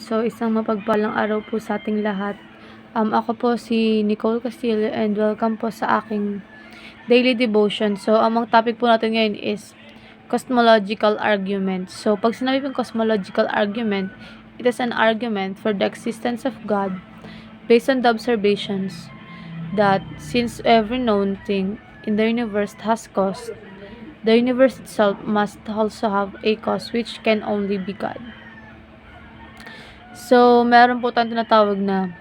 So isang mapagpalang araw po sa ating lahat. Ako po si Nicole Castillo and welcome po sa aking daily devotion. So among topic po natin ngayon is cosmological argument. So pag sinabi pong cosmological argument, it is an argument for the existence of God based on the observations that since every known thing in the universe has cause, the universe itself must also have a cause which can only be God. So, meron po tayong tinatawag na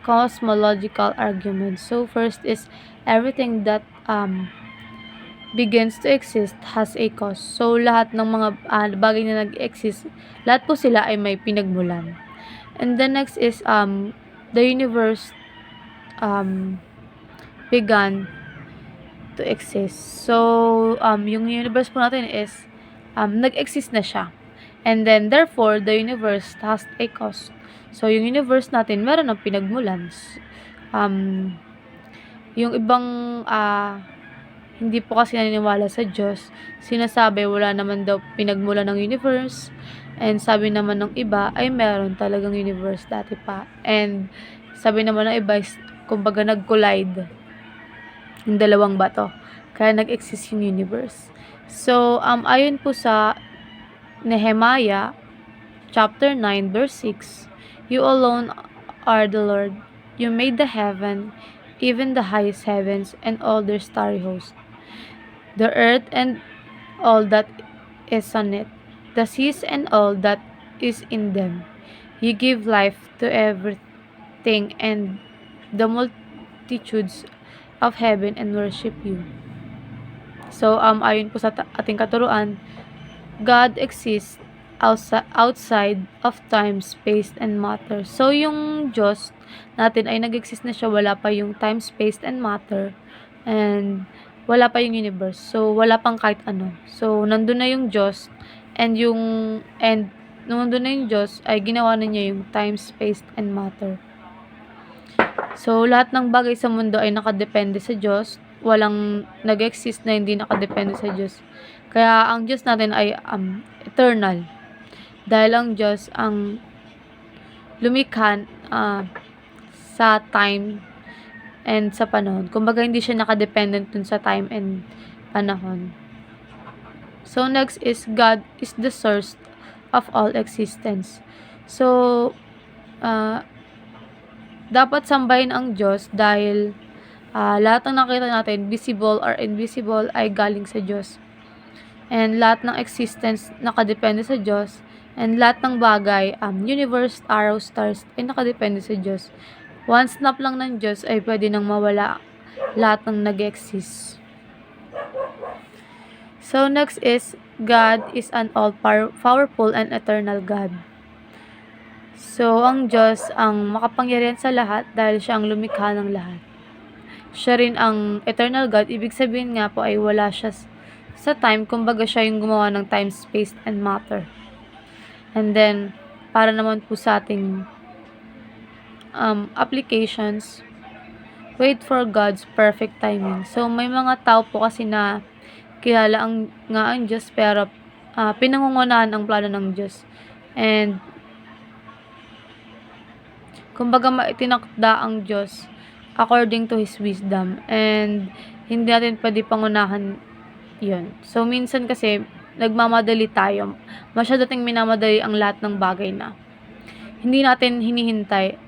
cosmological argument. So, first is everything that begins to exist has a cause. So, lahat ng mga bagay na nag-exist, lahat po sila ay may pinagmulan. And the next is the universe began to exist. So, yung universe po natin is nag-exist na siya. And then, therefore, the universe has a cause. So, yung universe natin, meron ng pinagmulan. Yung ibang hindi po kasi naniniwala sa Diyos, sinasabi wala naman daw pinagmulan ng universe. And sabi naman ng iba ay meron talagang universe dati pa. And sabi naman ng iba is, kumbaga nag-collide yung dalawang bato. Kaya nag-exist yung universe. So, ayon po sa Nehemiah chapter 9 verse 6, "You alone are the Lord. You made the heaven, even the highest heavens, and all their starry host, the earth and all that is on it, the seas and all that is in them. You give life to everything, and the multitudes of heaven and worship you." So, ayon po sa ating katuruan, God exists outside of time, space, and matter. So, yung Diyos natin ay nag-exist na siya, wala pa yung time, space, and matter. And wala pa yung universe. So, wala pang kahit ano. So, nandun na yung Diyos. And nung nandun na yung Diyos, ay ginawa na niya yung time, space, and matter. So, lahat ng bagay sa mundo ay nakadepende sa Diyos. Walang nag-exist na hindi nakadepende sa Diyos. Kaya ang Diyos natin ay eternal. Dahil ang Diyos ang lumikha sa time and sa panahon. Kumbaga hindi siya nakadependent dun sa time and panahon. So next is God is the source of all existence. So dapat sambahin ang Diyos dahil lahat ng nakita natin, visible or invisible, ay galing sa Diyos. And lahat ng existence nakadepende sa Diyos. And lahat ng bagay, universe, arrows, stars, ay nakadepende sa Diyos. One snap lang ng Diyos ay pwede nang mawala lahat ng nag-exist. So next is, God is an all-powerful and eternal God. So ang Diyos ang makapangyarihan sa lahat dahil siya ang lumikha ng lahat. Siya rin ang eternal God, ibig sabihin nga po ay wala siya sa time, kumbaga siya yung gumawa ng time, space, and matter. And then, para naman po sa ating applications, wait for God's perfect timing. So, may mga tao po kasi na kilala ang Diyos, pero pinangungunahan ang plano ng Diyos. And, kumbaga maitinakda ang Diyos according to His wisdom. And, hindi natin pwede pangunahan yun. So, minsan kasi, nagmamadali tayo. Masyado nating minamadali ang lahat ng bagay na hindi natin hinihintay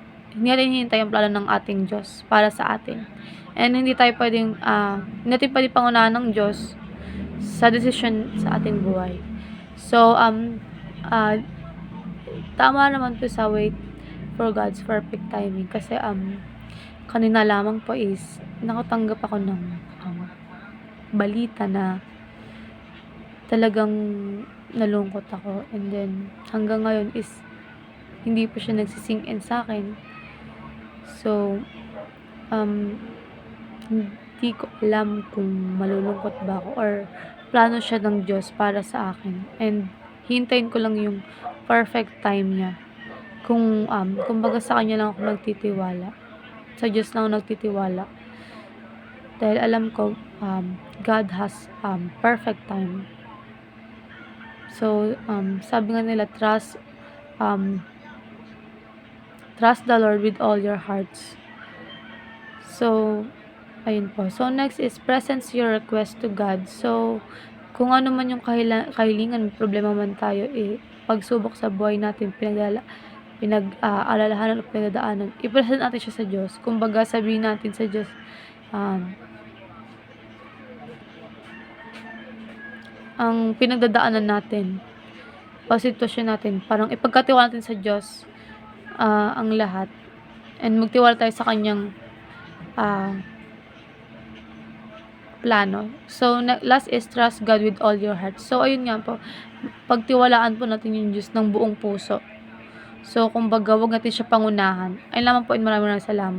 ang plano ng ating Diyos para sa atin. And hindi natin pwedeng pangunahan ng Diyos sa desisyon sa ating buhay. So, tama naman po sa wait for God's perfect timing. Kasi, kanina lamang po is nakatanggap ako ng balita na talagang nalungkot ako. And then, hanggang ngayon is hindi po siya nagsisink in sa akin. So, hindi ko alam kung malulungkot ba ako or plano siya ng Diyos para sa akin. And, hintayin ko lang yung perfect time niya. Kumbaga sa kanya lang ako nagtitiwala. Sa Diyos lang ako nagtitiwala. Dahil alam ko, God has perfect time. So, sabi nga nila trust the Lord with all your hearts. So, ayun po. So, next is present your request to God. So, kung ano man yung kahilingan, may problema man tayo, pagsubok sa buhay natin, alalahanan o pinagdadaanan, i-present natin siya sa Diyos. Kumbaga, sabihin natin sa Diyos, ang pinagdadaanan natin o sitwasyon natin, parang ipagkatiwala natin sa Diyos ang lahat. And magtiwala tayo sa kanyang plano. So, last is trust God with all your heart. So, ayun nga po, pagtiwalaan po natin yung Diyos ng buong puso. So, kumbaga, wag natin siya pangunahan. Ayun lamang po, maraming salamat.